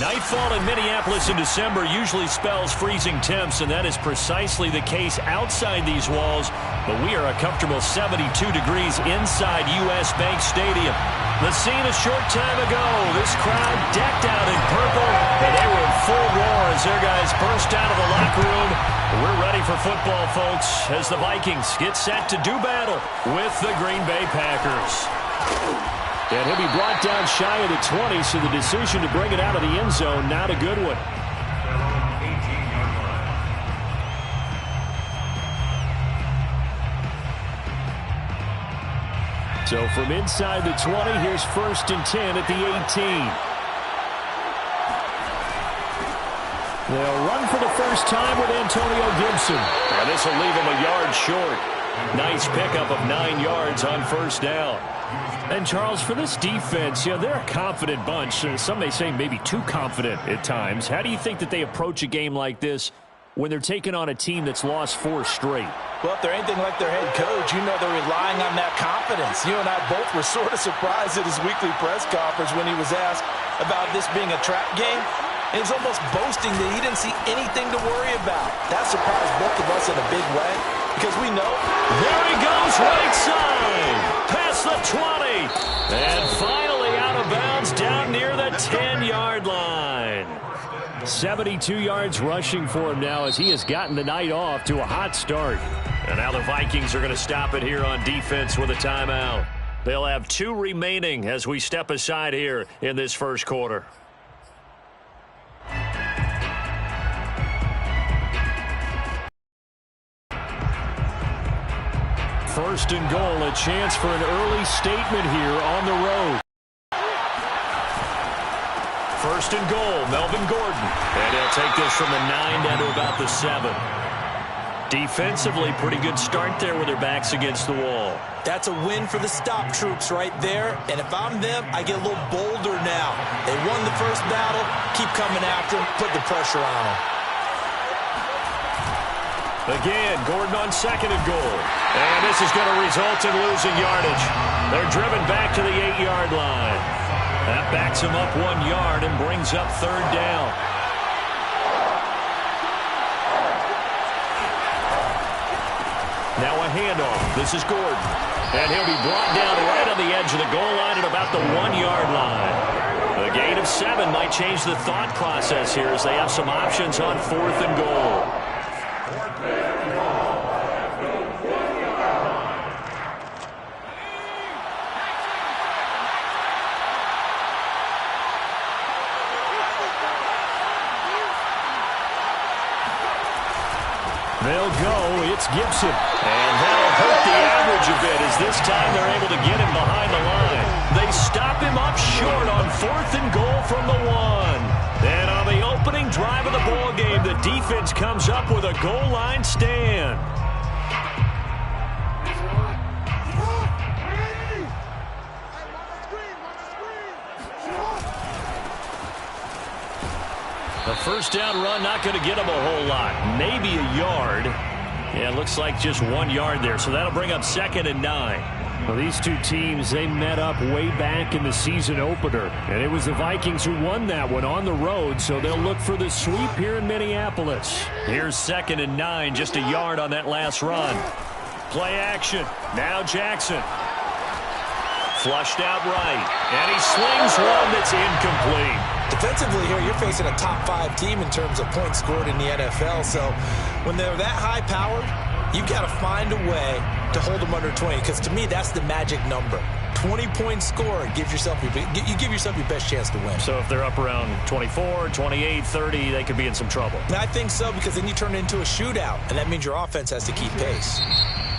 Nightfall in Minneapolis in December usually spells freezing temps, and that is precisely the case outside these walls. But we are a comfortable 72 degrees inside U.S. Bank Stadium. The scene a short time ago. This crowd decked out in purple, and they were in full roar as their guys burst out of the locker room. We're ready for football, folks, as the Vikings get set to do battle with the Green Bay Packers. And he'll be brought down shy of the 20, so the decision to bring it out of the end zone, not a good one. So from inside the 20, here's 1st and 10 at the 18. They'll run for the first time with Antonio Gibson. And this will leave him a yard short. Nice pickup of 9 yards on 1st down. And, Charles, for this defense, they're a confident bunch. Some may say maybe too confident at times. How do you think that they approach a game like this when they're taking on a team that's lost 4 straight? Well, if they're anything like their head coach, they're relying on that confidence. You and I both were sort of surprised at his weekly press conference when he was asked about this being a trap game. He was almost boasting that he didn't see anything to worry about. That surprised both of us in a big way because we know. There he goes, right side. Past the 20. And finally out of bounds down near the 10-yard line. 72 yards rushing for him now as he has gotten the night off to a hot start. And now the Vikings are going to stop it here on defense with a timeout. They'll have 2 remaining as we step aside here in this first quarter. First and goal, a chance for an early statement here on the road. First and goal, Melvin Gordon. And he'll take this from the 9 down to about the 7. Defensively, pretty good start there with their backs against the wall. That's a win for the stop troops right there. And if I'm them, I get a little bolder now. They won the first battle. Keep coming after them. Put the pressure on them. Again, Gordon on 2nd and goal. And this is going to result in losing yardage. They're driven back to the 8-yard line. That backs him up 1 yard and brings up 3rd down. Now a handoff. This is Gordon. And he'll be brought down right on the edge of the goal line at about the 1-yard line. A gain of 7 might change the thought process here as they have some options on 4th and goal. They'll go. It's Gibson. And that'll hurt the average a bit as this time they're able to get him behind the line. They stop him up short on 4th and goal from the 1. And on the opening drive of the ball game, the defense comes up with a goal line stand. The first down run not going to get him a whole lot. Maybe a yard. Yeah, it looks like just 1 yard there. So that'll bring up 2nd and 9. Well, these two teams, they met up way back in the season opener. And it was the Vikings who won that one on the road. So they'll look for the sweep here in Minneapolis. Here's 2nd and 9. Just a yard on that last run. Play action. Now Jackson. Flushed out right. And he slings one that's incomplete. Defensively here, you're facing a top 5 team in terms of points scored in the NFL. So when they're that high-powered, you've got to find a way to hold them under 20. Because to me, that's the magic number. 20-point score, you give yourself your best chance to win. So if they're up around 24, 28, 30, they could be in some trouble. And I think so, because then you turn it into a shootout, and that means your offense has to keep pace.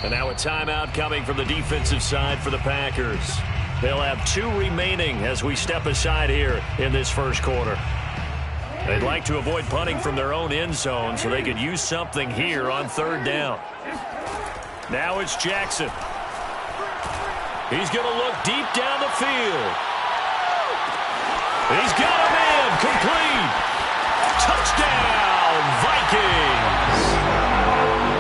And now a timeout coming from the defensive side for the Packers. They'll have 2 remaining as we step aside here in this first quarter. They'd like to avoid punting from their own end zone so they could use something here on 3rd down. Now it's Jackson. He's going to look deep down the field. He's got him in. Complete. Touchdown, Vikings.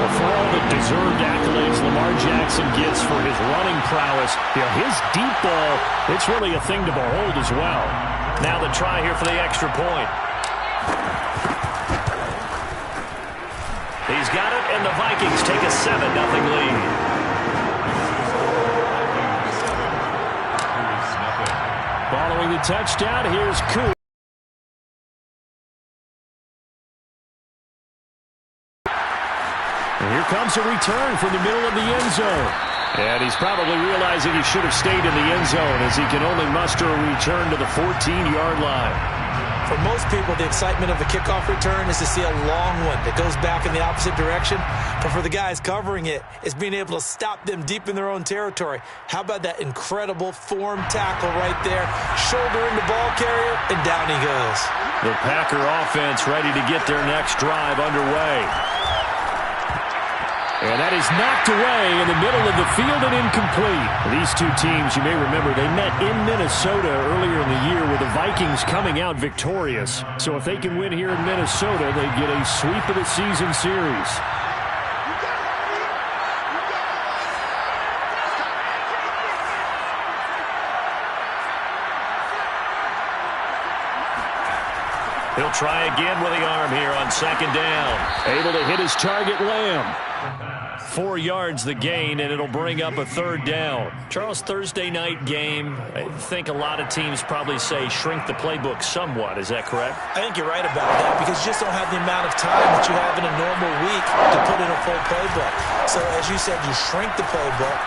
For all the deserved accolades Lamar Jackson gets for his running prowess, his deep ball, it's really a thing to behold as well. Now the try here for the extra point. He's got it, and the Vikings take a 7-0 lead. Following the touchdown, here's Coop. And here comes a return from the middle of the end zone. And he's probably realizing he should have stayed in the end zone as he can only muster a return to the 14-yard line. For most people, the excitement of a kickoff return is to see a long one that goes back in the opposite direction. But for the guys covering it, it's being able to stop them deep in their own territory. How about that incredible form tackle right there? Shoulder in the ball carrier, and down he goes. The Packer offense ready to get their next drive underway. And that is knocked away in the middle of the field and incomplete. These two teams, you may remember, they met in Minnesota earlier in the year with the Vikings coming out victorious. So if they can win here in Minnesota, they get a sweep of the season series. He'll try again with the arm here on second down. Able to hit his target, Lamb. 4 yards the gain, and it'll bring up a third down. Charles, Thursday night game, I think a lot of teams probably say shrink the playbook somewhat. Is that correct? I think you're right about that because you just don't have the amount of time that you have in a normal week to put in a full playbook. So as you said, you shrink the playbook,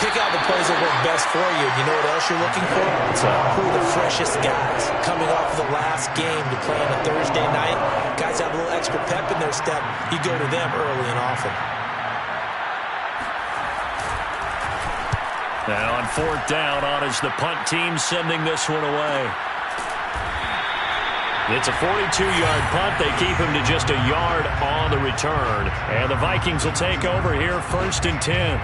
pick out the plays that work best for you. You know what else you're looking for? Who are the freshest guys coming off of the last game to play on a Thursday night? Guys have a little extra pep in their step. You go to them early and often. Now on fourth down, on is the punt team sending this one away. It's a 42-yard punt. They keep him to just a yard on the return. And the Vikings will take over here, 1st and 10.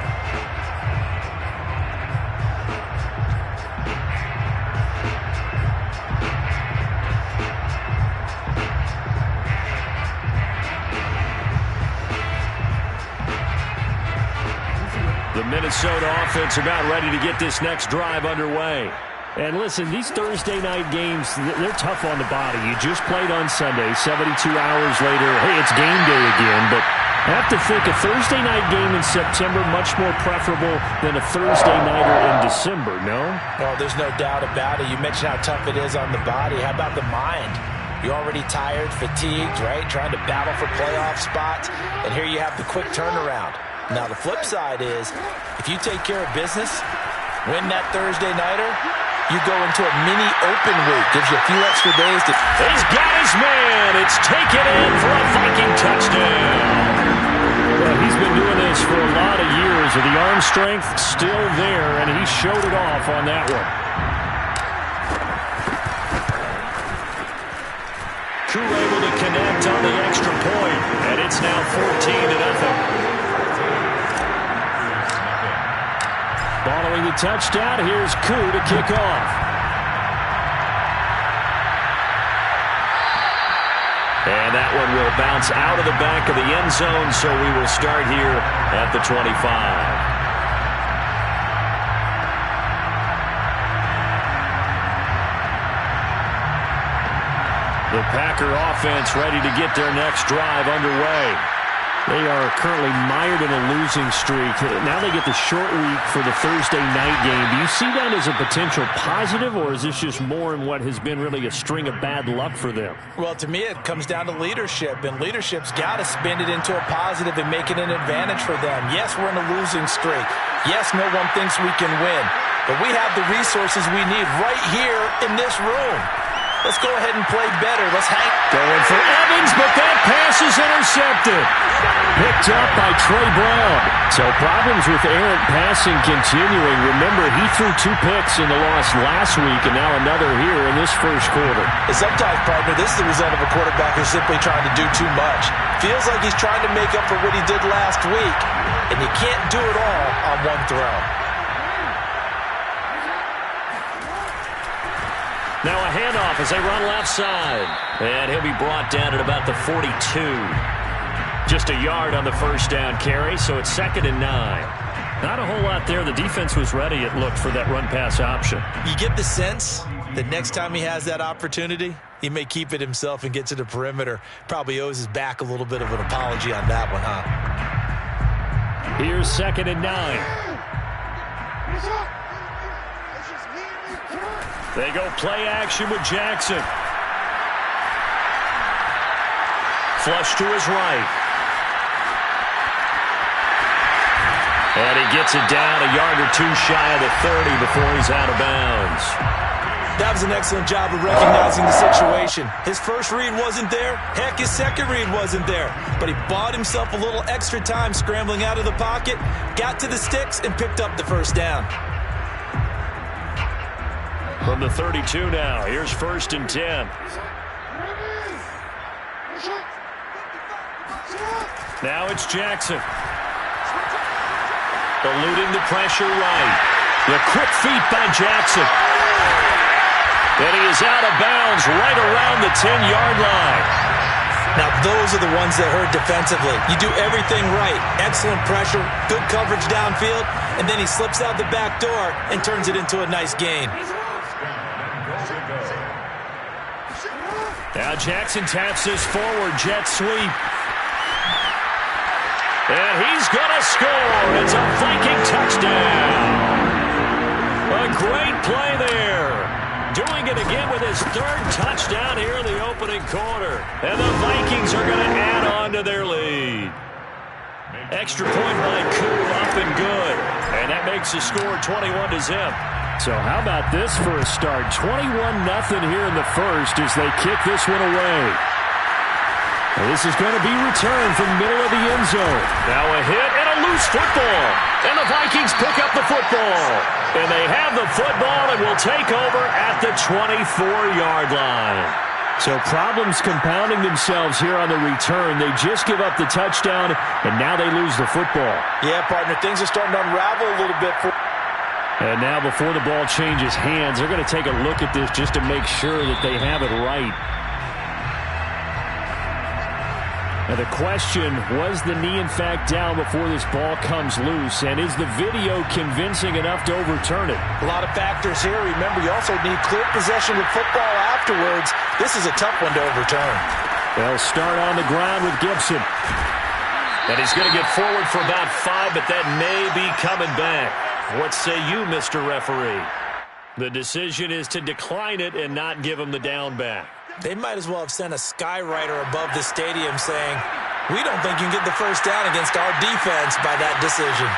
The Minnesota offense about ready to get this next drive underway. And listen, these Thursday night games, they're tough on the body. You just played on Sunday, 72 hours later, hey, it's game day again. But I have to think a Thursday night game in September much more preferable than a Thursday nighter in December, no? Oh, there's no doubt about it. You mentioned how tough it is on the body. How about the mind? You're already tired, fatigued, right? Trying to battle for playoff spots. And here you have the quick turnaround. Now, the flip side is, if you take care of business, win that Thursday nighter, you go into a mini open week. Gives you a few extra days to... He's got his man. It's taken in for a Viking touchdown. Well, he's been doing this for a lot of years, with the arm strength still there, and he showed it off on that one. Crew able to connect on the extra point, and it's now 14-0. Following the touchdown, here's Koo to kick off. And that one will bounce out of the back of the end zone, so we will start here at the 25. The Packer offense ready to get their next drive underway. They are currently mired in a losing streak. Now they get the short week for the Thursday night game. Do you see that as a potential positive, or is this just more in what has been really a string of bad luck for them? Well, to me, it comes down to leadership, and leadership's got to spin it into a positive and make it an advantage for them. Yes, we're in a losing streak. Yes, no one thinks we can win, but we have the resources we need right here in this room. Let's go ahead and play better. Let's hang. Going for Evans, but that pass is intercepted. Picked up by Trey Brown. So problems with errant passing continuing. Remember, he threw 2 picks in the loss last week, and now another here in this first quarter. And sometimes, partner, this is the result of a quarterback who's simply trying to do too much. Feels like he's trying to make up for what he did last week, and you can't do it all on one throw. Now a handoff as they run left side. And he'll be brought down at about the 42. Just a yard on the first down carry, so it's 2nd and 9. Not a whole lot there. The defense was ready, it looked, for that run-pass option. You get the sense The next time he has that opportunity, he may keep it himself and get to the perimeter. Probably owes his back a little bit of an apology on that one, huh? Here's 2nd and 9. They go play action with Jackson. Flush to his right. And he gets it down a yard or two shy of the 30 before he's out of bounds. That was an excellent job of recognizing the situation. His first read wasn't there. Heck, his second read wasn't there. But he bought himself a little extra time scrambling out of the pocket, got to the sticks, and picked up the first down. From the 32 now, here's 1st and 10. Now it's Jackson. Eluding the pressure right. The quick feet by Jackson. And he is out of bounds right around the 10-yard line. Now, those are the ones that hurt defensively. You do everything right. Excellent pressure, good coverage downfield, and then he slips out the back door and turns it into a nice gain. Now Jackson taps this forward jet sweep. And he's going to score. It's a Viking touchdown. A great play there. Doing it again with his 3rd touchdown here in the opening quarter. And the Vikings are going to add on to their lead. Extra point by Koo, up and good. And that makes the score 21-0. So how about this for a start? 21-0 here in the first as they kick this one away. This is going to be returned from the middle of the end zone. Now a hit and a loose football. And the Vikings pick up the football. And they have the football and will take over at the 24-yard line. So problems compounding themselves here on the return. They just give up the touchdown, and now they lose the football. Yeah, partner, things are starting to unravel a little bit. And now before the ball changes hands, they're going to take a look at this just to make sure that they have it right. Now the question, was the knee in fact down before this ball comes loose? And is the video convincing enough to overturn it? A lot of factors here. Remember, you also need clear possession with football afterwards. This is a tough one to overturn. They'll start on the ground with Gibson. And he's going to get forward for about 5, but that may be coming back. What say you, Mr. Referee? The decision is to decline it and not give him the down back. They might as well have sent a skywriter above the stadium saying, we don't think you can get the first down against our defense by that decision.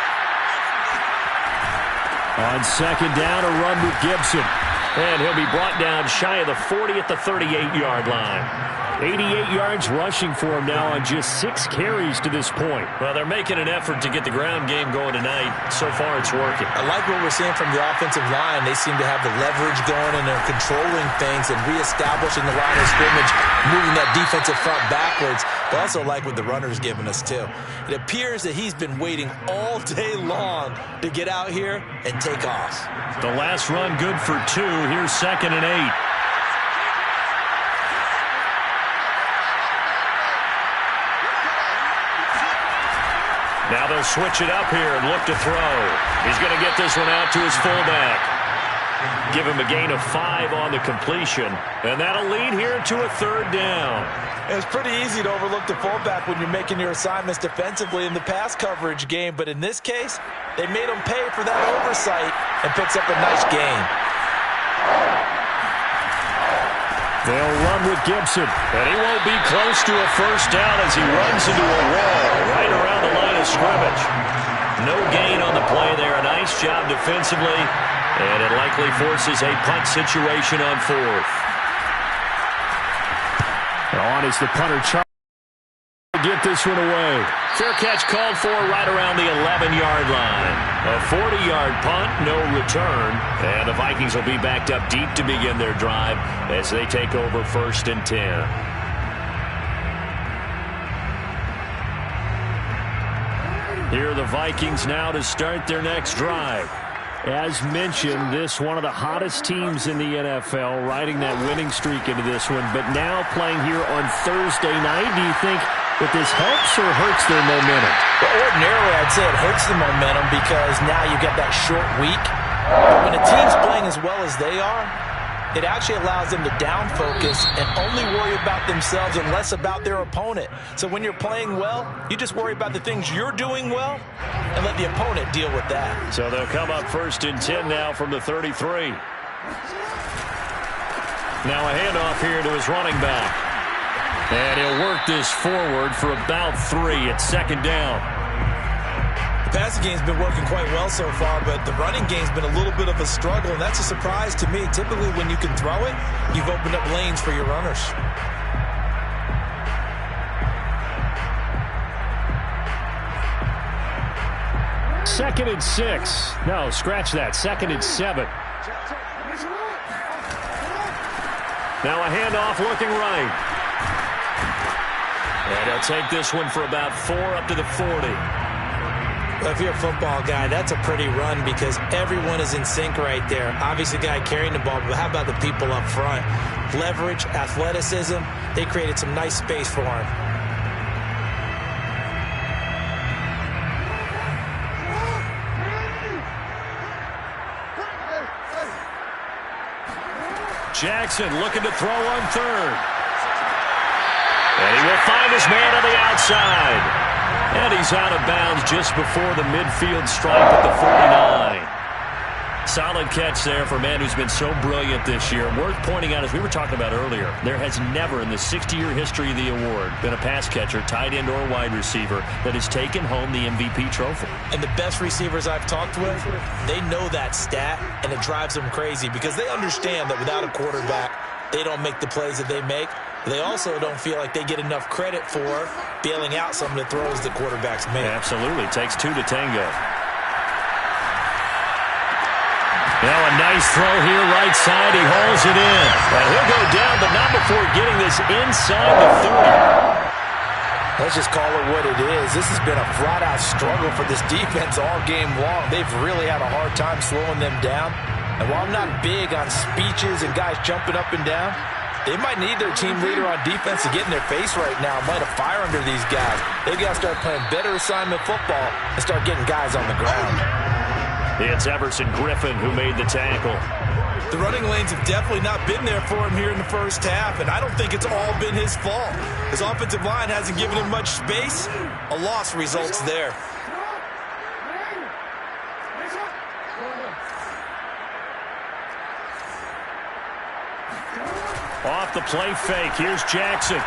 On 2nd down, a run with Gibson. And he'll be brought down shy of the 40 at the 38-yard line. 88 yards rushing for him now on just 6 carries to this point. Well, they're making an effort to get the ground game going tonight. So far, it's working. I like what we're seeing from the offensive line. They seem to have the leverage going, and they're controlling things and reestablishing the line of scrimmage, moving that defensive front backwards. But also like what the runner's giving us, too. It appears that he's been waiting all day long to get out here and take off. The last run good for 2. Here's 2nd and 8. Now they'll switch it up here and look to throw. He's going to get this one out to his fullback. Give him a gain of 5 on the completion. And that'll lead here to a 3rd down. It's pretty easy to overlook the fullback when you're making your assignments defensively in the pass coverage game. But in this case, they made him pay for that oversight and picks up a nice gain. They'll run with Gibson, and he won't be close to a first down as he runs into a wall right around the line of scrimmage. No gain on the play there. A nice job defensively, and it likely forces a punt situation on 4th. On is the punter charge to get this one away. Fair catch called for right around the 11-yard line. A 40-yard punt, no return. And the Vikings will be backed up deep to begin their drive as they take over 1st and 10. Here are the Vikings now to start their next drive. As mentioned, this one of the hottest teams in the NFL, riding that winning streak into this one, but now playing here on Thursday night. Do you think that this helps or hurts their momentum? Well, ordinarily, I'd say it hurts the momentum because now you get that short week. But when a team's playing as well as they are, it actually allows them to down focus and only worry about themselves and less about their opponent. So when you're playing well, you just worry about the things you're doing well and let the opponent deal with that. So they'll come up 1st and 10 now from the 33. Now a handoff here to his running back. And he'll work this forward for about 3 at 2nd down. The passing game's been working quite well so far, but the running game's been a little bit of a struggle, and that's a surprise to me. Typically, when you can throw it, you've opened up lanes for your runners. Second and 6. No, scratch that. 2nd and 7. Now a handoff looking right. And he'll take this one for about 4 up to the 40. Well, if you're a football guy, that's a pretty run because everyone is in sync right there. Obviously, the guy carrying the ball, but how about the people up front? Leverage, athleticism, they created some nice space for him. Jackson looking to throw on 3rd. And he will find his man on the outside. And he's out of bounds just before the midfield stripe at the 49. Solid catch there for a man who's been so brilliant this year. Worth pointing out, as we were talking about earlier, there has never in the 60-year history of the award been a pass catcher, tight end, or wide receiver that has taken home the MVP trophy. And the best receivers I've talked with, they know that stat, and it drives them crazy because they understand that without a quarterback, they don't make the plays that they make. They also don't feel like they get enough credit for bailing out some of the throws the quarterbacks make. Absolutely. Takes 2 to tango. Now a nice throw here, right side. He hauls it in. And he'll go down, but not before getting this inside the 30. Let's just call it what it is. This has been a flat-out struggle for this defense all game long. They've really had a hard time slowing them down. And while I'm not big on speeches and guys jumping up and down, they might need their team leader on defense to get in their face right now, light a fire under these guys. They've got to start playing better assignment football and start getting guys on the ground. It's Everson Griffin who made the tackle. The running lanes have definitely not been there for him here in the first half, and I don't think it's all been his fault. His offensive line hasn't given him much space. A loss results there. Off the play fake. Here's Jackson.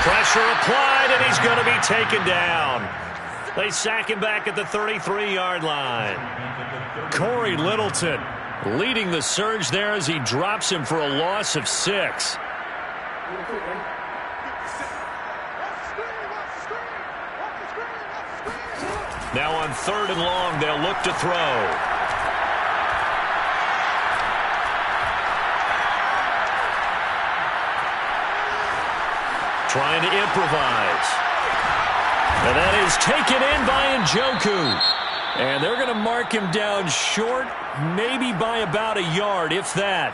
Pressure applied, and he's going to be taken down. They sack him back at the 33-yard line. Corey Littleton leading the surge there as he drops him for a loss of 6. Now on 3rd and long, they'll look to throw. Trying to improvise. And that is taken in by Njoku. And they're going to mark him down short, maybe by about a yard, if that.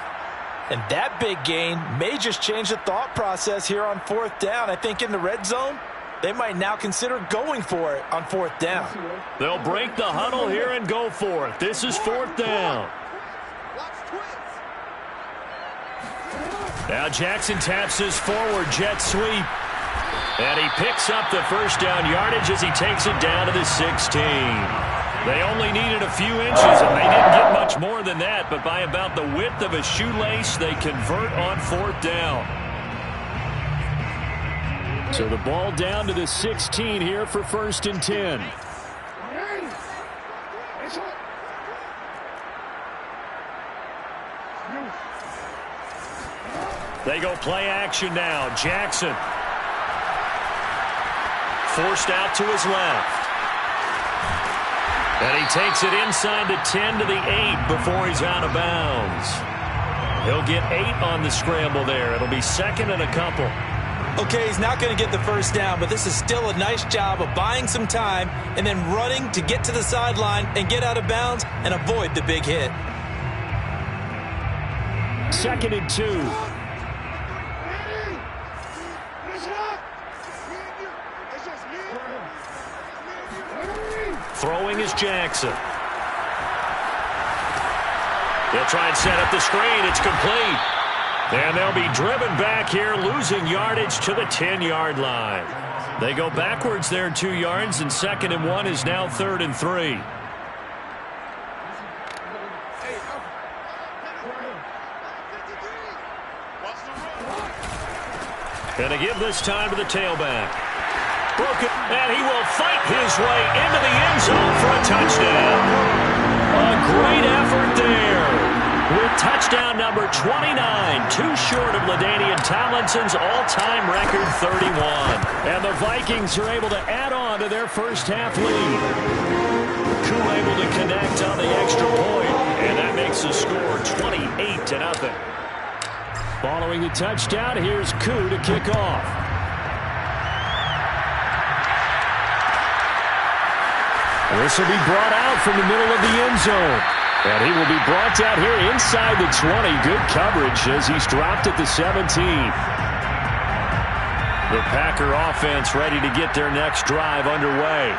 And that big gain may just change the thought process here on 4th down. I think in the red zone, they might now consider going for it on 4th down. They'll break the huddle here and go for it. This is 4th down. Now Jackson taps his forward jet sweep. And he picks up the first down yardage as he takes it down to the 16. They only needed a few inches, and they didn't get much more than that. But by about the width of a shoelace, they convert on 4th down. So the ball down to the 16 here for 1st and 10. They go play action now. Jackson forced out to his left. And he takes it inside the 10 to the 8 before he's out of bounds. He'll get 8 on the scramble there. It'll be 2nd and a couple. Okay, he's not going to get the first down, but this is still a nice job of buying some time and then running to get to the sideline and get out of bounds and avoid the big hit. 2nd and 2. Throwing is Jackson. They'll try and set up the screen. It's complete. And they'll be driven back here, losing yardage to the 10-yard line. They go backwards there 2 yards, and 2nd and 1 is now 3rd and 3. And to give this time to the tailback. Broken, and he will fight his way into the end zone for a touchdown. A great effort there. With touchdown number 29, too short of LaDainian Tomlinson's all-time record 31. And the Vikings are able to add on to their first half lead. Koo able to connect on the extra point, and that makes the score 28-0. Following the touchdown, here's Koo to kick off. This will be brought out from the middle of the end zone. And he will be brought out here inside the 20. Good coverage as he's dropped at the 17. The Packer offense ready to get their next drive underway.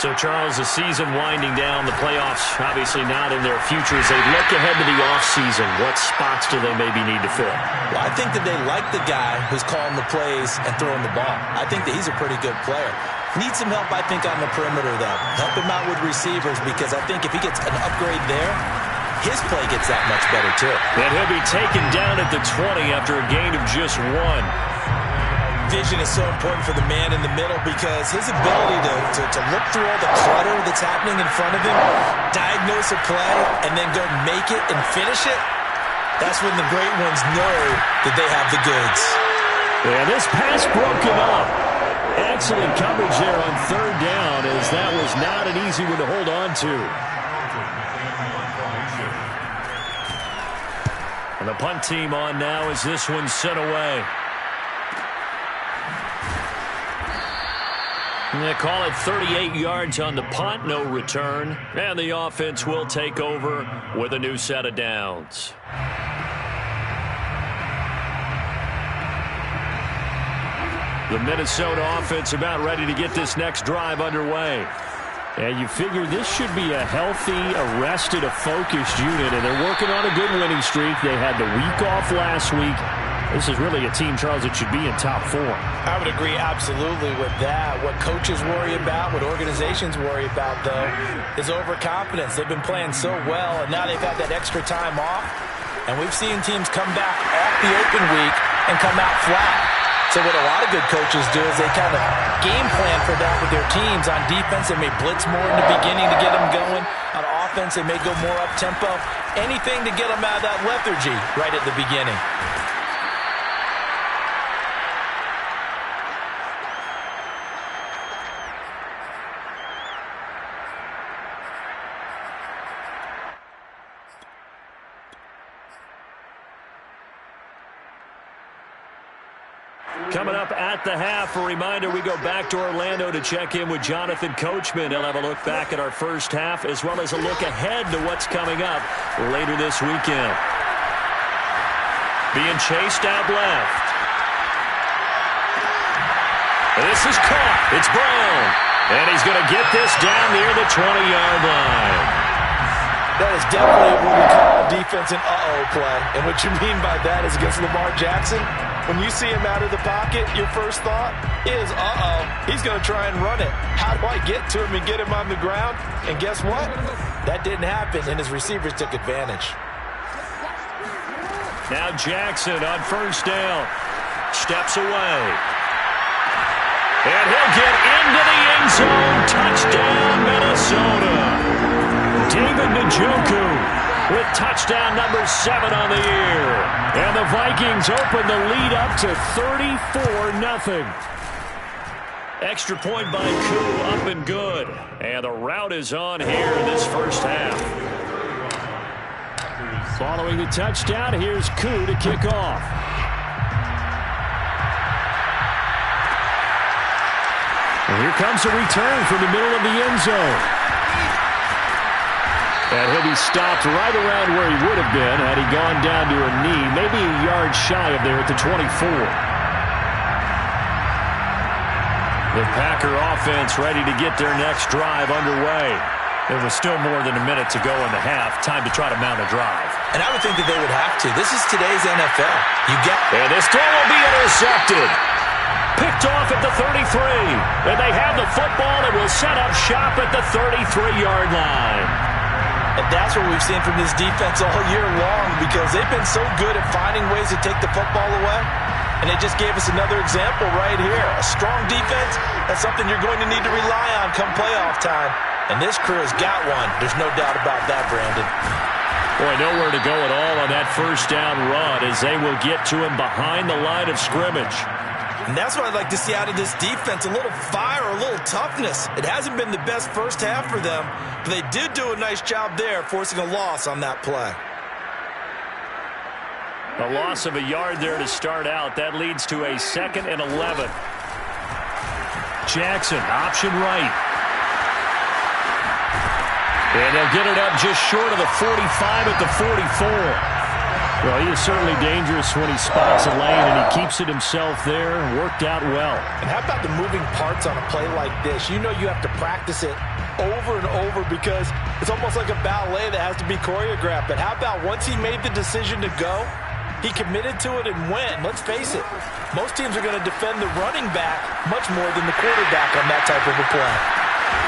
So, Charles, the season winding down, the playoffs obviously not in their future. As they look ahead to the offseason, what spots do they maybe need to fill? Well, I think that they like the guy who's calling the plays and throwing the ball. I think that he's a pretty good player. Needs some help, I think, on the perimeter, though. Help him out with receivers, because I think if he gets an upgrade there, his play gets that much better, too. And he'll be taken down at the 20 after a gain of just 1. Vision is so important for the man in the middle, because his ability to look through all the clutter that's happening in front of him, diagnose a play, and then go make it and finish it, that's when the great ones know that they have the goods. Yeah, this pass broken up. Excellent coverage there on 3rd down, as that was not an easy one to hold on to. And the punt team on now as this one's sent away. And they call it 38 yards on the punt, no return. And the offense will take over with a new set of downs. The Minnesota offense about ready to get this next drive underway. And you figure this should be a healthy, a rested, a focused unit. And they're working on a good winning streak. They had the week off last week. This is really a team, Charles, that should be in top 4. I would agree absolutely with that. What coaches worry about, what organizations worry about, though, is overconfidence. They've been playing so well, and now they've had that extra time off. And we've seen teams come back off the open week and come out flat. So what a lot of good coaches do is they kind of game plan for that with their teams. On defense, they may blitz more in the beginning to get them going. On offense, they may go more up-tempo. Anything to get them out of that lethargy right at the beginning. Coming up at the half, a reminder, we go back to Orlando to check in with Jonathan Coachman. He'll have a look back at our first half, as well as a look ahead to what's coming up later this weekend. Being chased out left. This is caught. It's Brown. And he's going to get this down near the 20-yard line. That is definitely what we call defense an uh-oh play. And what you mean by that is against Lamar Jackson, when you see him out of the pocket, your first thought is, uh-oh, he's going to try and run it. How do I get to him and get him on the ground? And guess what? That didn't happen, and his receivers took advantage. Now Jackson on first down. Steps away. And he'll get into the end zone. Touchdown, Minnesota. David Njoku with touchdown number 7 on the year. And the Vikings open the lead up to 34-0. Extra point by Koo, up and good. And the route is on here in this first half. Following the touchdown, here's Koo to kick off. And here comes a return from the middle of the end zone. And he'll be stopped right around where he would have been had he gone down to a knee, maybe a yard shy of there at the 24. The Packer offense ready to get their next drive underway. There was still more than a minute to go in the half. Time to try to mount a drive. And I would think that they would have to. This is today's NFL. And this throw will be intercepted. Picked off at the 33. And they have the football and will set up shop at the 33-yard line. And that's what we've seen from this defense all year long, because they've been so good at finding ways to take the football away. And they just gave us another example right here. A strong defense, that's something you're going to need to rely on come playoff time. And this crew has got one. There's no doubt about that, Brandon. Boy, nowhere to go at all on that first down run as they will get to him behind the line of scrimmage. And that's what I'd like to see out of this defense, a little fire, a little toughness. It hasn't been the best first half for them, but they did do a nice job there forcing a loss on that play. A loss of a yard there to start out. That leads to a 2nd and 11. Jackson, option right. And they'll get it up just short of the 45 at the 44. Well, he is certainly dangerous when he spots a lane, and he keeps it himself there. Worked out well. And how about the moving parts on a play like this? You know you have to practice it over and over because it's almost like a ballet that has to be choreographed. But how about once he made the decision to go, he committed to it and went. Let's face it, most teams are going to defend the running back much more than the quarterback on that type of a play.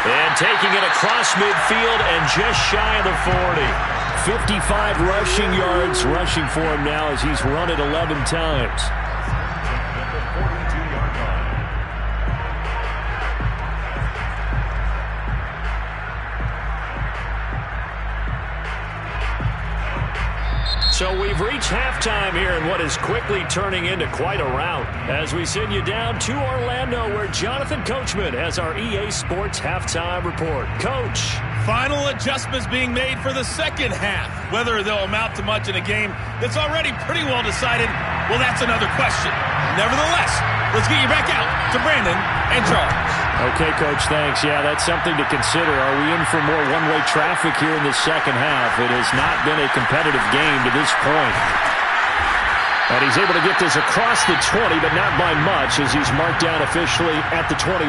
And taking it across midfield and just shy of the 40. 55 rushing yards rushing for him now as he's run it 11 times. So we've reached halftime here in what is quickly turning into quite a rout as we send you down to Orlando where Jonathan Coachman has our EA Sports Halftime Report. Coach. Final adjustments being made for the second half. Whether they'll amount to much in a game that's already pretty well decided, well, that's another question. Nevertheless, let's get you back out to Brandon and Charles. Okay, Coach, thanks. Yeah, that's something to consider. Are we in for more one-way traffic here in the second half? It has not been a competitive game to this point. And he's able to get this across the 20, but not by much as he's marked down officially at the 21.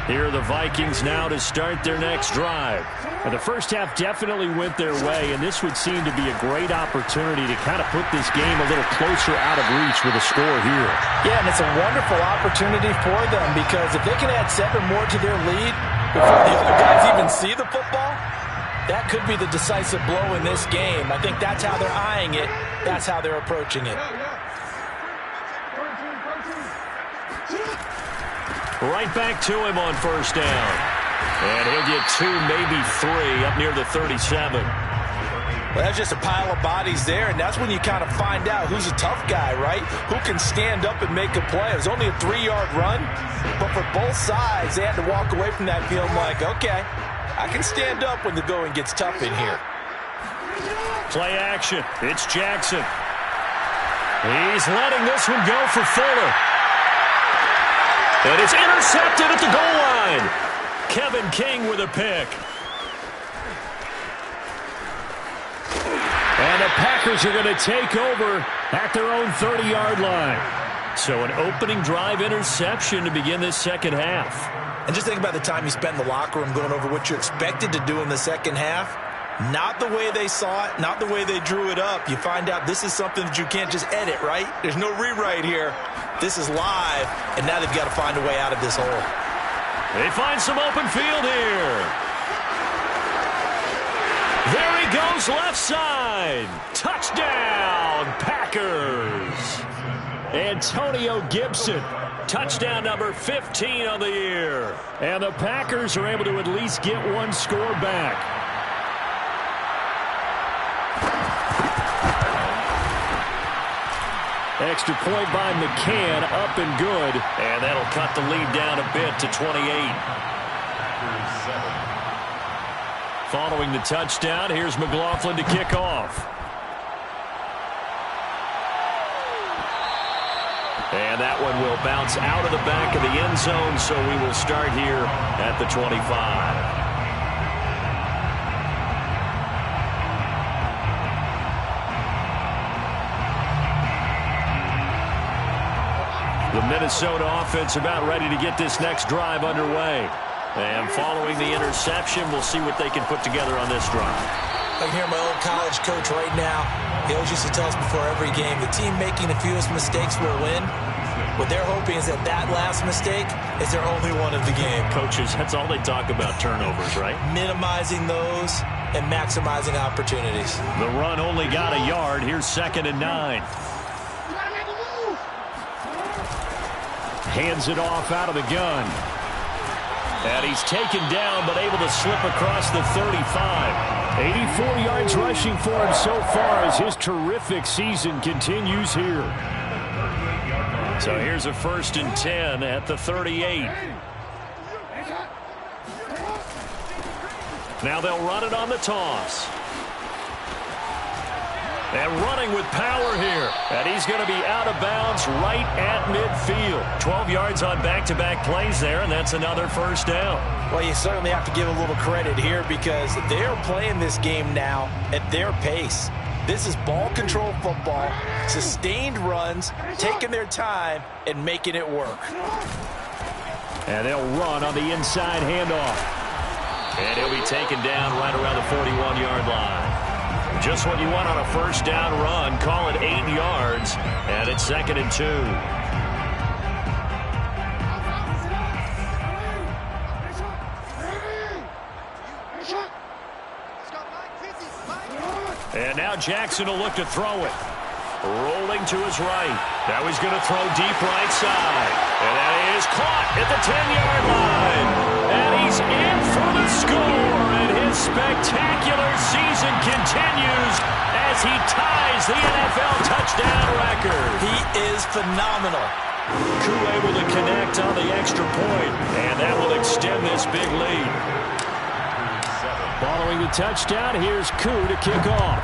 Here are the Vikings now to start their next drive. And the first half definitely went their way, and this would seem to be a great opportunity to kind of put this game a little closer out of reach with a score here. Yeah, and it's a wonderful opportunity for them because if they can add 7 more to their lead before the other guys even see the football, that could be the decisive blow in this game. I think that's how they're eyeing it. That's how they're approaching it. Right back to him on first down. And he'll get 2, maybe 3 up near the 37. Well, that's just a pile of bodies there, and that's when you kind of find out who's a tough guy, right? Who can stand up and make a play. It was only a 3-yard run, but for both sides, they had to walk away from that feeling like, okay, I can stand up when the going gets tough in here. Play action. It's Jackson. He's letting this one go for Fuller. And it's intercepted at the goal line. Kevin King with a pick. And the Packers are going to take over at their own 30-yard line. So an opening drive interception to begin this second half. And just think about the time you spent in the locker room going over what you expected to do in the second half. Not the way they saw it, not the way they drew it up. You find out this is something that you can't just edit, right? There's no rewrite here. This is live, and now they've got to find a way out of this hole. They find some open field here. There he goes, left side. Touchdown, Packers. Antonio Gibson, touchdown number 15 on the year. And the Packers are able to at least get one score back. Extra point by McCann, up and good. And that'll cut the lead down a bit to 28. Following the touchdown, here's McLaughlin to kick off. And that one will bounce out of the back of the end zone, so we will start here at the 25. The Minnesota offense about ready to get this next drive underway. And following the interception, we'll see what they can put together on this drive. I can hear my old college coach right now. He always used to tell us before every game, the team making the fewest mistakes will win. What they're hoping is that last mistake is their only one of the game. Coaches, that's all they talk about, turnovers, right? Minimizing those and maximizing opportunities. The run only got a yard. Here's 2nd and 9. Hands it off out of the gun. And he's taken down, but able to slip across the 35. 84 yards rushing for him so far as his terrific season continues here. So here's a 1st and 10 at the 38. Now they'll run it on the toss. And running with power here. And he's going to be out of bounds right at midfield. 12 yards on back-to-back plays there, and that's another 1st down. Well, you certainly have to give a little credit here because they're playing this game now at their pace. This is ball control football, sustained runs, taking their time, and making it work. And they'll run on the inside handoff. And he'll be taken down right around the 41-yard line. Just what you want on a 1st down run. Call it 8 yards, and it's 2nd and 2. And now Jackson will look to throw it. Rolling to his right. Now he's going to throw deep right side. And that is caught at the 10-yard line. And he's in for the score. And his spectacular season continues as he ties the NFL touchdown record. He is phenomenal. Koo able to connect on the extra point. And that will extend this big lead. Following the touchdown, here's Koo to kick off.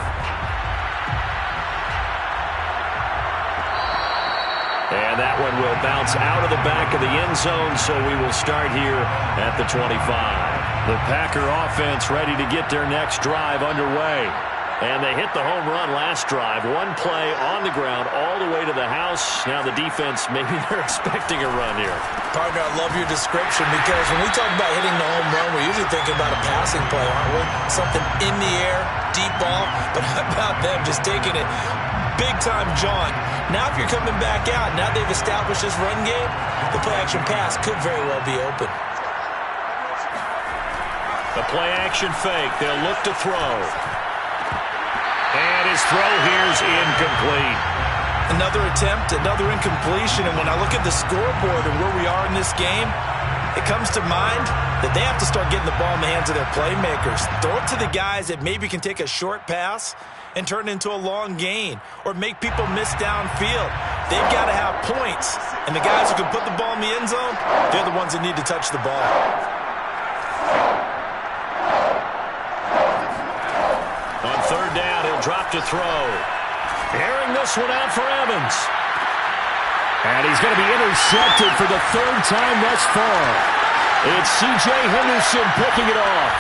And that one will bounce out of the back of the end zone, so we will start here at the 25. The Packer offense ready to get their next drive underway. And they hit the home run last drive. One play on the ground all the way to the house. Now the defense, maybe they're expecting a run here. Partner, I love your description because when we talk about hitting the home run, we're usually thinking about a passing play, aren't we? Something in the air, deep ball. But how about them just taking it big-time jaunt? Now if you're coming back out, now they've established this run game, the play-action pass could very well be open. The play-action fake. They'll look to throw. And his throw here's incomplete. Another attempt, another incompletion. And when I look at the scoreboard and where we are in this game, it comes to mind that they have to start getting the ball in the hands of their playmakers. Throw it to the guys that maybe can take a short pass and turn it into a long gain or make people miss downfield. They've got to have points. And the guys who can put the ball in the end zone, they're the ones that need to touch the ball. On 3rd down, he'll drop to throw. Airing this one out for Evans. And he's going to be intercepted for the 3rd time thus far. It's C.J. Henderson picking it off.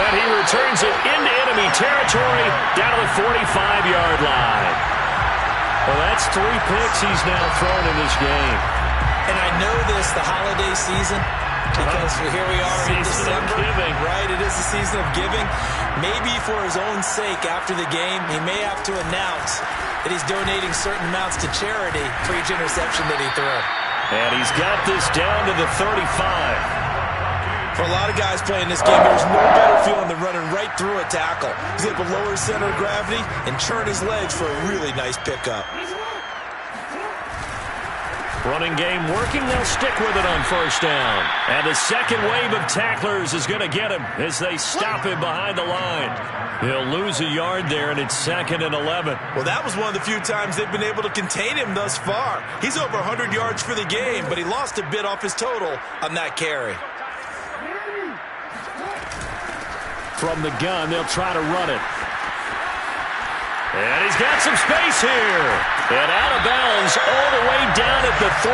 And he returns it into enemy territory down to the 45-yard line. Well, that's 3 picks he's now thrown in this game. And I know this, the holiday season, because here we are in December. Right, it is the season of giving. Maybe for his own sake after the game, he may have to announce that he's donating certain amounts to charity for each interception that he threw. And he's got this down to the 35. For a lot of guys playing this game, there's no better feeling than running right through a tackle. He's able to lower his center of gravity and churn his legs for a really nice pickup. Running game working. They'll stick with it on 1st down. And the second wave of tacklers is going to get him as they stop him behind the line. He'll lose a yard there, and it's 2nd and 11. Well, that was one of the few times they've been able to contain him thus far. He's over 100 yards for the game, but he lost a bit off his total on that carry. From the gun, they'll try to run it. And he's got some space here. And out of bounds all the way down at the 3.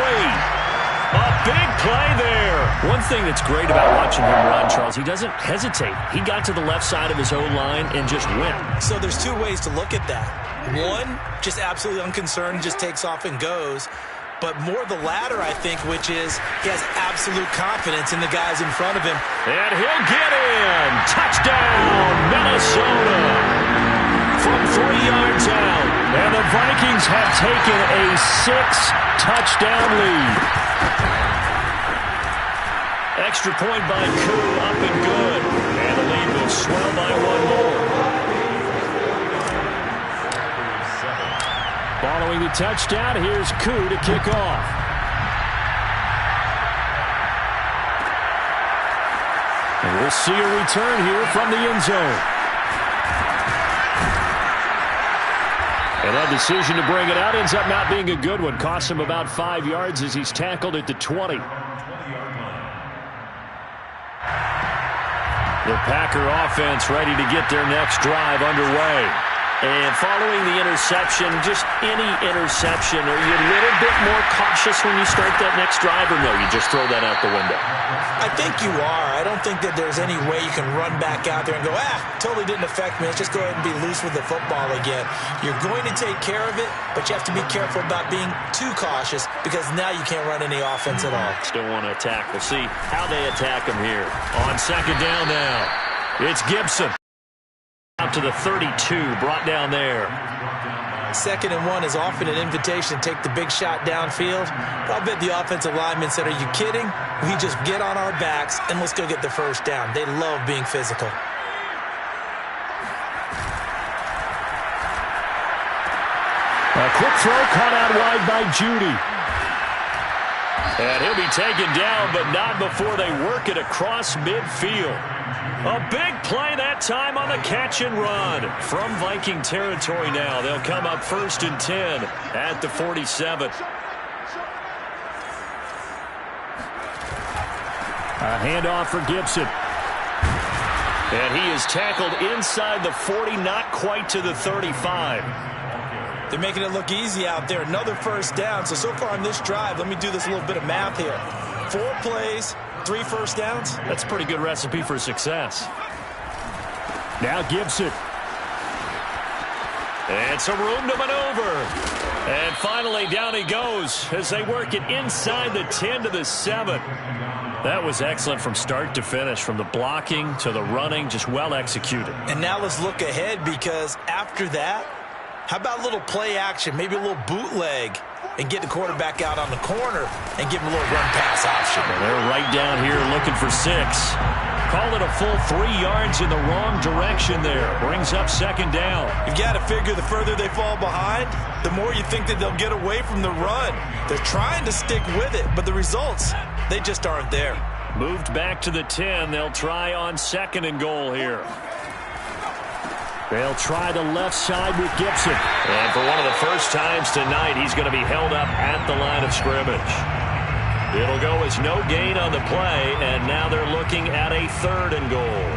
A big play there. One thing that's great about watching him run, Charles, he doesn't hesitate. He got to the left side of his own line and just went. So there's two ways to look at that. One, just absolutely unconcerned, just takes off and goes. But more the latter, I think, which is he has absolute confidence in the guys in front of him. And he'll get in. Touchdown, Minnesota. From 3 yards out. And the Vikings have taken a 6-touchdown lead. Extra point by Koo, up and good. And the lead will swell by 1 more. Following the touchdown, here's Koo to kick off. And we'll see a return here from the end zone. And that decision to bring it out ends up not being a good one. Costs him about 5 yards as he's tackled at the 20. The Packer offense ready to get their next drive underway. And following the interception, just any interception, are you a little bit more cautious when you start that next drive, or no, you just throw that out the window? I think you are. I don't think that there's any way you can run back out there and go, totally didn't affect me. Let's just go ahead and be loose with the football again. You're going to take care of it, but you have to be careful about being too cautious because now you can't run any offense at all. Still want to attack. We'll see how they attack him here. On second down now, it's Gibson. Out to the 32, brought down there. 2nd and 1 is often an invitation to take the big shot downfield. But I'll bet the offensive linemen said, are you kidding? We just get on our backs and let's go get the first down. They love being physical. A quick throw caught out wide by Judy. And he'll be taken down, but not before they work it across midfield. A big play that time on the catch and run. From Viking territory now, they'll come up 1st and 10 at the 47. A handoff for Gibson. And he is tackled inside the 40, not quite to the 35. They're making it look easy out there. Another first down. So far on this drive, let me do this little bit of math here. 4 plays, 3 first downs. That's a pretty good recipe for success. Now Gibson. And some room to maneuver. And finally down he goes as they work it inside the 10 to the 7. That was excellent from start to finish, from the blocking to the running, just well executed. And now let's look ahead, because after that, how about a little play action, maybe a little bootleg, and get the quarterback out on the corner and give him a little run-pass option. Well, they're right down here looking for 6. Call it a full 3 yards in the wrong direction there. Brings up 2nd down. You've got to figure the further they fall behind, the more you think that they'll get away from the run. They're trying to stick with it, but the results, they just aren't there. Moved back to the 10. They'll try on 2nd and goal here. They'll try the left side with Gibson. And for one of the first times tonight, he's going to be held up at the line of scrimmage. It'll go as no gain on the play, and now they're looking at a 3rd and goal.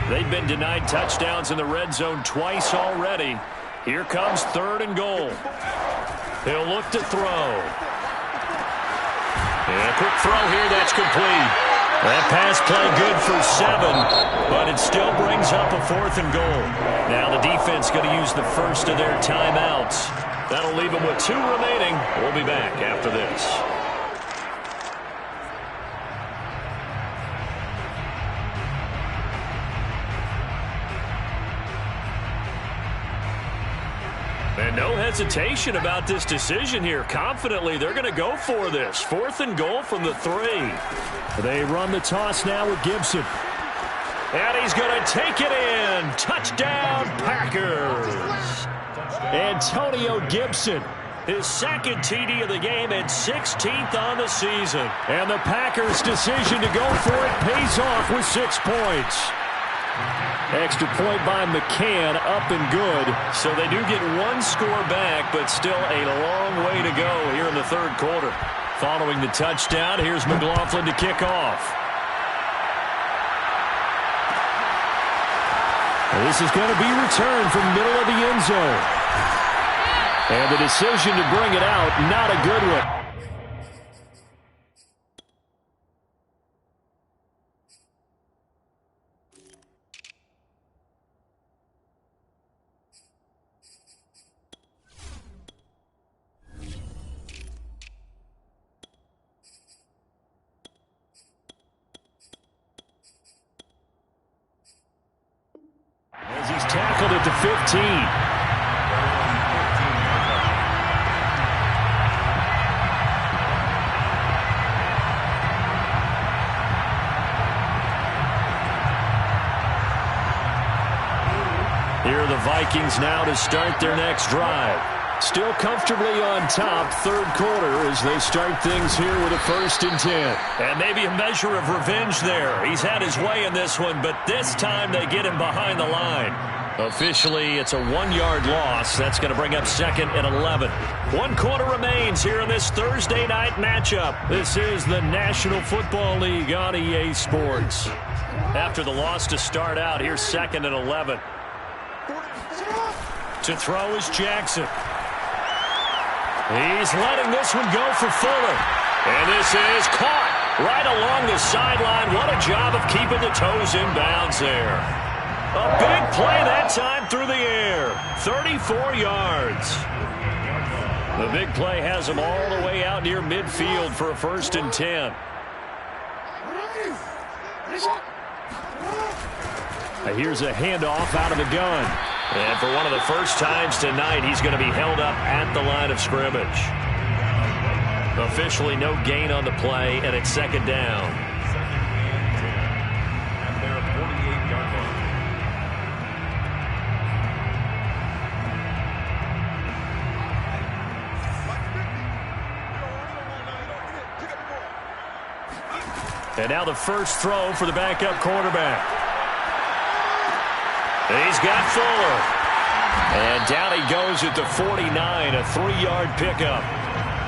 They've been denied touchdowns in the red zone twice already. Here comes 3rd and goal. He'll look to throw. And a quick throw here, that's complete. That pass play good for 7, but it still brings up a 4th and goal. Now the defense going to use the first of their timeouts. That'll leave them with 2 remaining. We'll be back after this. And no hesitation about this decision here. Confidently, they're going to go for this. 4th and goal from the 3. They run the toss now with Gibson. And he's going to take it in. Touchdown, Packers. Antonio Gibson, his 2nd TD of the game and 16th on the season. And the Packers' decision to go for it pays off with 6 points. Extra point by McCann, up and good. So they do get 1 score back, but still a long way to go here in the 3rd quarter. Following the touchdown, here's McLaughlin to kick off. And this is going to be returned from middle of the end zone. And the decision to bring it out, not a good one. at the 15. Here are the Vikings now to start their next drive. Still comfortably on top, third quarter, as they start things here with a 1st and 10. And maybe a measure of revenge there. He's had his way in this one, but this time they get him behind the line. Officially, it's a 1-yard loss. That's going to bring up 2nd and 11. 1 quarter remains here in this Thursday night matchup. This is the National Football League on EA Sports. After the loss to start out, here's 2nd and 11. To throw is Jackson. He's letting this one go for Fuller. And this is caught right along the sideline. What a job of keeping the toes in bounds there. A big play that time through the air. 34 yards. The big play has him all the way out near midfield for a 1st and 10. Here's a handoff out of the gun. And for one of the first times tonight, he's going to be held up at the line of scrimmage. Officially no gain on the play, and it's 2nd down. At their 48-yard line. And now the first throw for the backup quarterback. He's got Fuller. And down he goes at the 49, a 3-yard pickup.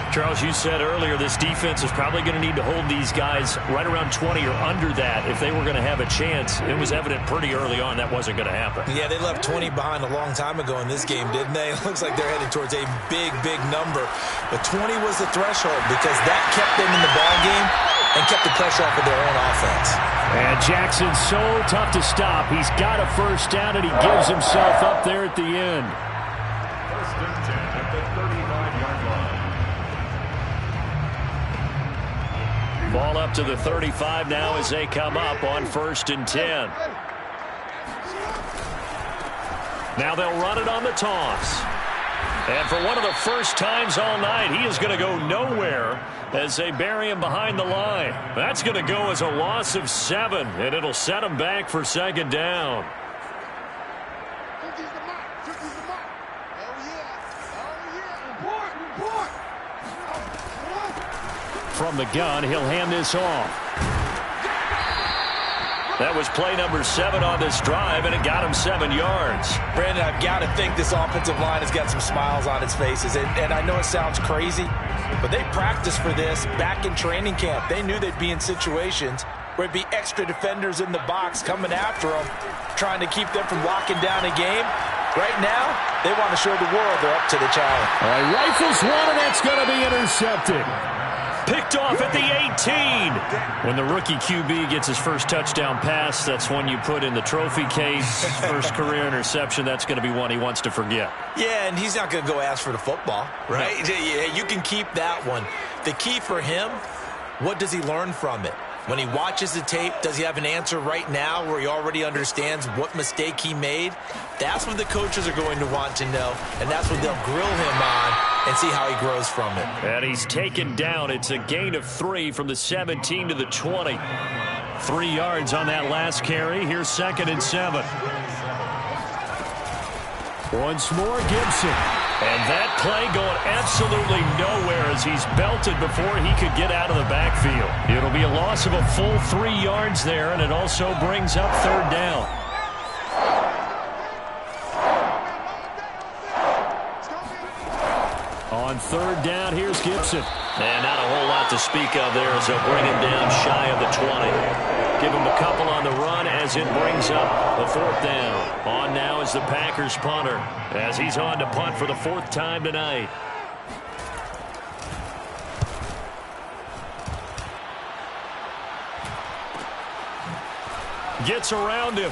Charles, you said earlier this defense is probably going to need to hold these guys right around 20 or under that if they were going to have a chance. It was evident pretty early on that wasn't going to happen. Yeah, they left 20 behind a long time ago in this game, didn't they? It looks like they're headed towards a big, big number. But 20 was the threshold because that kept them in the ball game and kept the pressure off of their own offense. And Jackson's so tough to stop. He's got a first down, and he gives himself up there at the end. 1st and 10 at the 39-yard line. Ball up to the 35 now as they come up on 1st and 10. Now they'll run it on the toss. And for one of the first times all night, he is going to go nowhere as they bury him behind the line. That's going to go as a loss of 7, and it'll set him back for 2nd down. From the gun, he'll hand this off. That was play number 7 on this drive, and it got him 7 yards. Brandon, I've got to think this offensive line has got some smiles on its faces. And I know it sounds crazy, but they practiced for this back in training camp. They knew they'd be in situations where it'd be extra defenders in the box coming after them, trying to keep them from locking down a game. Right now, they want to show the world they're up to the challenge. All right, rifles one, and that's going to be intercepted. Picked off at the 18. When the rookie QB gets his first touchdown pass, that's one you put in the trophy case. First career interception, that's going to be one he wants to forget. Yeah, and he's not going to go ask for the football, right? No. Yeah, you can keep that one. The key for him, what does he learn from it? When he watches the tape, does he have an answer right now where he already understands what mistake he made? That's what the coaches are going to want to know, and that's what they'll grill him on and see how he grows from it. And he's taken down. It's a gain of 3 from the 17 to the 20. 3 yards on that last carry. Here's 2nd and 7. Once more, Gibson. And that play going absolutely nowhere as he's belted before he could get out of the backfield. It'll be a loss of a full 3 yards there, and it also brings up 3rd down. On 3rd down, here's Gibson. And not a whole lot to speak of there as they'll bring him down shy of the 20. Give him a couple on the run as it brings up a 4th down. On now is the Packers punter as he's on to punt for the 4th time tonight. Gets around him.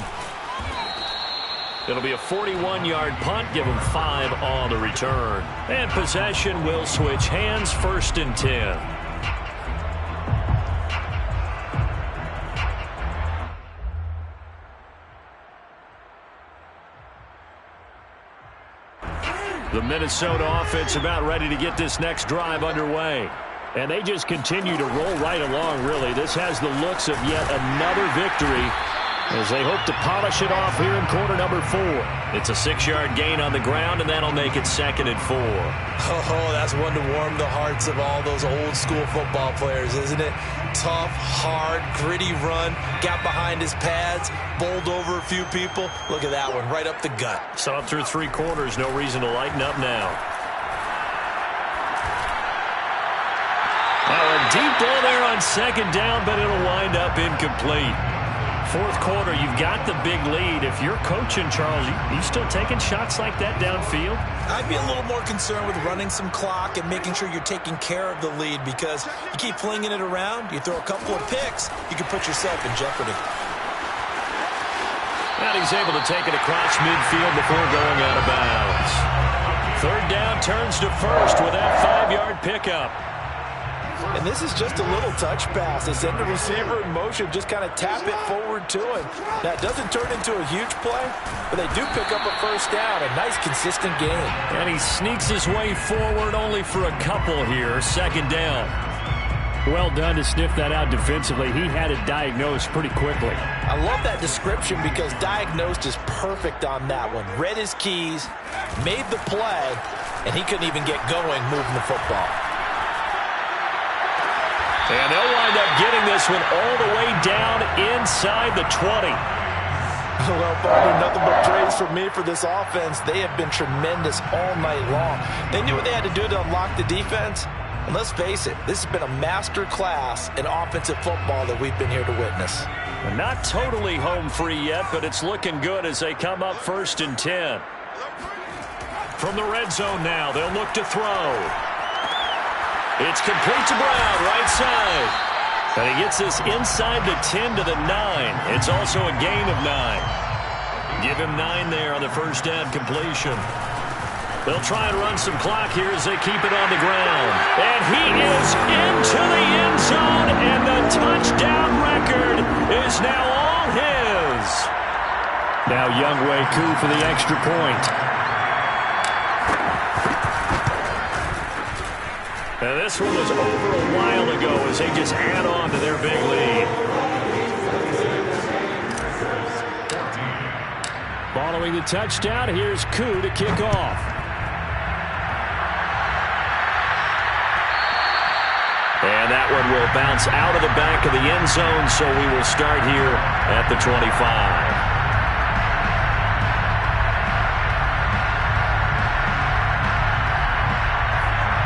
It'll be a 41-yard punt. Give him 5 on the return. And possession will switch hands. 1st and 10. The Minnesota offense about ready to get this next drive underway. And they just continue to roll right along, really. This has the looks of yet another victory as they hope to polish it off here in quarter number 4. It's a 6-yard gain on the ground, and that'll make it 2nd and 4. Oh, that's one to warm the hearts of all those old-school football players, isn't it? Tough, hard, gritty run, got behind his pads, bowled over a few people. Look at that one, right up the gut. Saw it through 3 quarters, no reason to lighten up now. Now a deep ball there on 2nd down, but it'll wind up incomplete. 4th quarter, you've got the big lead. If you're coaching, Charles, you still taking shots like that downfield? I'd be a little more concerned with running some clock and making sure you're taking care of the lead, because you keep flinging it around, you throw a couple of picks, you can put yourself in jeopardy. And he's able to take it across midfield before going out of bounds. 3rd down turns to 1st with that 5-yard pickup. And this is just a little touch pass. They send the receiver in motion, just kind of tap it forward to him. Now, it doesn't turn into a huge play, but they do pick up a 1st down. A nice, consistent gain. And he sneaks his way forward only for a couple here. 2nd down. Well done to sniff that out defensively. He had it diagnosed pretty quickly. I love that description because diagnosed is perfect on that one. Read his keys, made the play, and he couldn't even get going moving the football. And they'll wind up getting this one all the way down inside the 20. Well, Barbara, nothing but praise from me for this offense. They have been tremendous all night long. They knew what they had to do to unlock the defense. And let's face it, this has been a master class in offensive football that we've been here to witness. Not totally home free yet, but it's looking good as they come up 1st and 10. From the red zone now, they'll look to throw. It's complete to Brown, right side. And he gets this inside the 10 to the 9. It's also a gain of 9. Give him 9 there on the 1st down completion. They'll try and run some clock here as they keep it on the ground. And he is into the end zone, and the touchdown record is now all his. Now Younghoe Koo for the extra point. And this one was over a while ago as they just add on to their big lead. Following the touchdown, here's Koo to kick off. And that one will bounce out of the back of the end zone, so we will start here at the 25.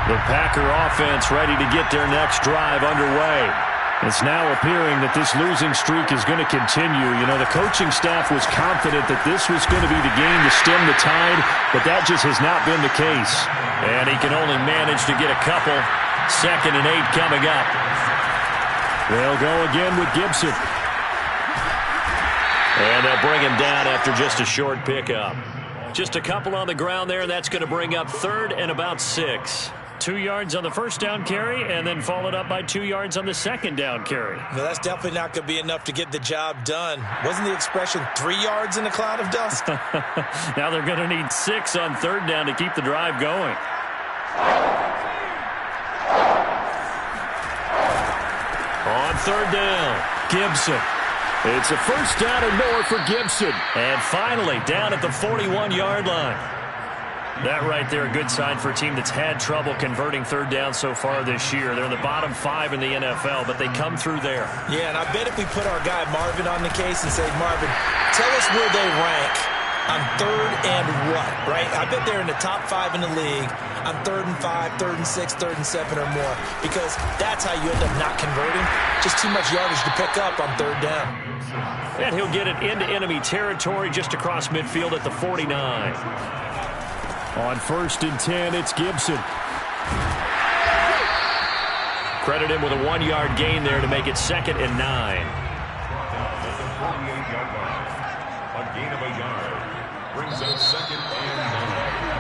The Packer offense ready to get their next drive underway. It's now appearing that this losing streak is going to continue. You know, the coaching staff was confident that this was going to be the game to stem the tide, but that just has not been the case. And he can only manage to get a couple. 2nd and 8 coming up. They'll go again with Gibson. And they'll bring him down after just a short pickup. Just a couple on the ground there, and that's going to bring up 3rd and about 6. 2 yards on the 1st down carry, and then followed up by 2 yards on the 2nd down carry. Well, that's definitely not going to be enough to get the job done. Wasn't the expression 3 yards in a cloud of dust? Now they're going to need 6 on 3rd down to keep the drive going. On 3rd down, Gibson. It's a 1st down and more for Gibson. And finally, down at the 41-yard line. That right there, a good sign for a team that's had trouble converting 3rd down so far this year. They're in the bottom 5 in the NFL, but they come through there. Yeah, and I bet if we put our guy Marvin on the case and say, Marvin, tell us where they rank on 3rd and what, right? I bet they're in the top 5 in the league on 3rd and 5, 3rd and 6, 3rd and 7 or more, because that's how you end up not converting. Just too much yardage to pick up on 3rd down. And he'll get it into enemy territory just across midfield at the 49. On 1st and 10, it's Gibson. Credit him with a 1-yard gain there to make it 2nd and 9. A gain of a yard brings up 2nd and 9.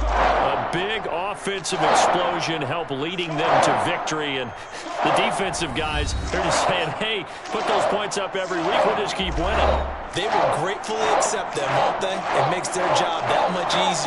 A big offensive explosion helped leading them to victory, and the defensive guys, they're just saying, hey, put those points up every week, we'll just keep winning. They will gratefully accept them, won't they? It makes their job that much easier.